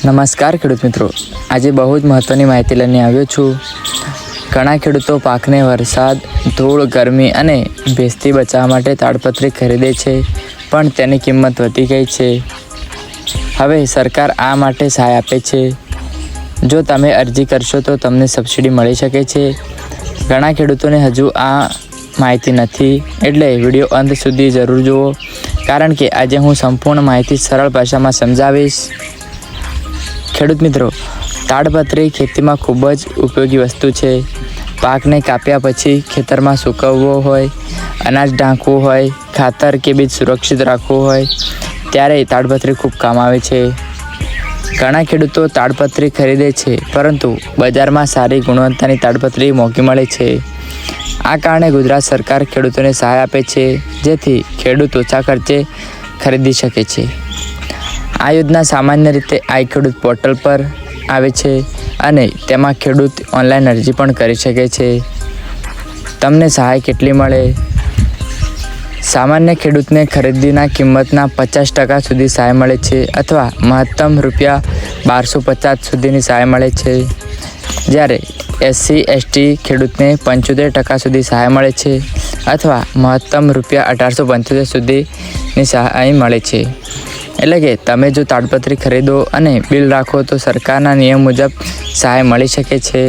નમસ્કાર ખેડૂત મિત્રો, આજે બહુ જ મહત્ત્વની માહિતી લઈને આવ્યો છું. ઘણા ખેડૂતો પાકને વરસાદ, ધૂળ, ગરમી અને ભેજથી બચાવવા માટે તાડપત્રી ખરીદે છે, પણ તેની કિંમત વધી ગઈ છે. હવે સરકાર આ માટે સહાય આપે છે. જો તમે અરજી કરશો તો તમને સબસિડી મળી શકે છે. ઘણા ખેડૂતોને હજુ આ માહિતી નથી, એટલે વિડીયો અંત સુધી જરૂર જુઓ, કારણ કે આજે હું સંપૂર્ણ માહિતી સરળ ભાષામાં સમજાવીશ. ખેડૂત મિત્રો, તાડપત્રી ખેતીમાં ખૂબ જ ઉપયોગી વસ્તુ છે. પાકને કાપ્યા પછી ખેતરમાં સૂકવવો હોય, અનાજ ઢાંકવું હોય, ખાતર કે બીજ સુરક્ષિત રાખવું હોય, ત્યારે તાડપત્રી ખૂબ કામ આવે છે. ઘણા ખેડૂતો તાડપત્રી ખરીદે છે, પરંતુ બજારમાં સારી ગુણવત્તાની તાડપત્રી મોંઘી મળે છે. આ કારણે ગુજરાત સરકાર ખેડૂતોને સહાય આપે છે, જેથી ખેડૂત ઓછા ખર્ચે ખરીદી શકે છે. આ યોજના સામાન્ય રીતે આઈ ખેડૂત પોર્ટલ પર આવે છે અને તેમાં ખેડૂત ઓનલાઈન અરજી પણ કરી શકે છે. તમને સહાય કેટલી મળે? સામાન્ય ખેડૂતને ખરીદીના કિંમતના 50% સુધી સહાય મળે છે, અથવા મહત્તમ ₹1250 સુધીની સહાય મળે છે. જ્યારે SC/ST ખેડૂતને 75% સુધી સહાય મળે છે, અથવા મહત્તમ ₹1875 સુધીની સહાય મળે છે. એટલે કે તમે જો તાડપત્રી ખરીદો અને બિલ રાખો તો સરકારના નિયમ મુજબ સહાય મળી શકે છે.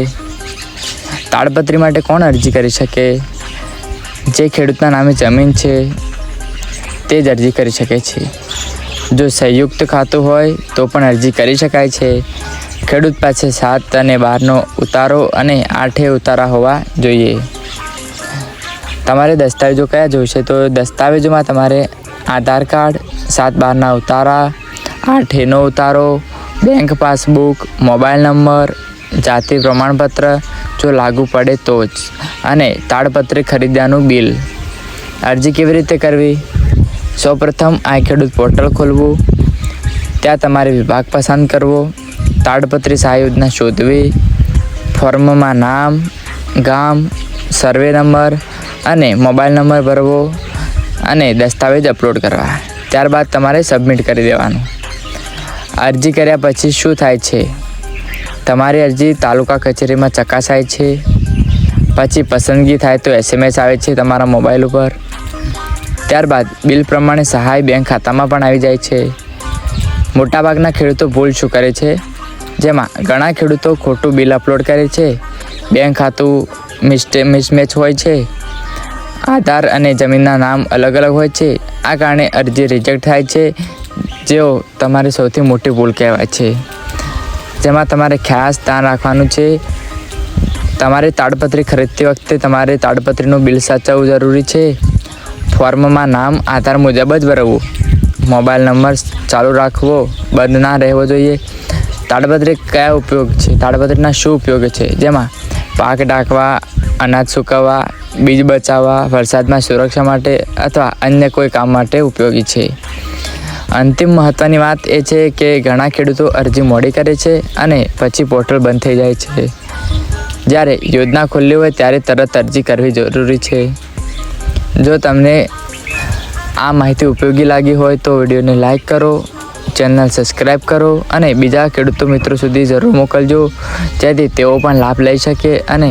તાડપત્રી માટે કોણ અરજી કરી શકે? જે ખેડૂતના નામે જમીન છે તે જ અરજી કરી શકે છે. જો સંયુક્ત ખાતું હોય તો પણ અરજી કરી શકાય છે. ખેડૂત પાસે 7 અને 12નો ઉતારો અને 8 ઉતારા હોવા જોઈએ. તમારે દસ્તાવેજો કયા જોઈશે? તો દસ્તાવેજોમાં તમારે આધાર કાર્ડ, 7/12ના ઉતારા, 8Aનો ઉતારો, બેંક પાસબુક, મોબાઈલ નંબર, જાતિ પ્રમાણપત્ર જો લાગુ પડે તો જ, અને તાડપત્રી ખરીદ્યાનું બિલ. અરજી કેવી રીતે કરવી? સૌપ્રથમ આઈ ખેડૂત પોર્ટલ ખોલવું, ત્યાં તમારે વિભાગ પસંદ કરવો, તાડપત્રી સહાય યોજના શોધવી, ફોર્મમાં નામ, ગામ, સર્વે નંબર અને મોબાઈલ નંબર ભરવો અને દસ્તાવેજ અપલોડ કરવા. ત્યારબાદ તમારે સબમિટ કરી દેવાનું. અરજી કર્યા પછી શું થાય છે? તમારી અરજી તાલુકા કચેરીમાં ચકાસાય છે. પછી પસંદગી થાય તો SMS આવે છે તમારા મોબાઈલ ઉપર. ત્યારબાદ બિલ પ્રમાણે સહાય બેંક ખાતામાં પણ આવી જાય છે. મોટાભાગના ખેડૂતો ભૂલ શું કરે છે? જેમાં ઘણા ખેડૂતો ખોટું બિલ અપલોડ કરે છે, બેંક ખાતું મિસમેચ હોય છે, આધાર અને જમીનના નામ અલગ અલગ હોય છે. આ કારણે અરજી રિજેક્ટ થાય છે, જેઓ તમારી સૌથી મોટી ભૂલ કહેવાય છે. જેમાં તમારે ખાસ ધ્યાન રાખવાનું છે. તમારે તાડપત્રી ખરીદતી વખતે તમારે તાડપત્રીનું બિલ સાચવવું જરૂરી છે. ફોર્મમાં નામ આધાર મુજબ જ ભરવું. મોબાઈલ નંબર ચાલુ રાખવો, બંધ ના રહેવો જોઈએ. તાડપત્રી કયા ઉપયોગ છે? તાડપત્રીના શું ઉપયોગ છે? જેમાં પાક ઢાંકવા, અનાજ સૂકવવા, બીજ બચાવવા, વરસાદમાં સુરક્ષા માટે અથવા અન્ય કોઈ કામ માટે ઉપયોગી છે. અંતિમ મહત્ત્વની વાત એ છે કે ઘણા ખેડૂતો અરજી મોડી કરે છે અને પછી પોર્ટલ બંધ થઈ જાય છે. જ્યારે યોજના ખુલ્લી હોય ત્યારે તરત અરજી કરવી જરૂરી છે. જો તમને આ માહિતી ઉપયોગી લાગી હોય તો વિડીયોને લાઈક કરો, ચેનલ સબસ્ક્રાઈબ કરો અને બીજા ખેડૂતો મિત્રો સુધી જરૂર મોકલજો, જેથી તેઓ પણ લાભ લઈ શકે અને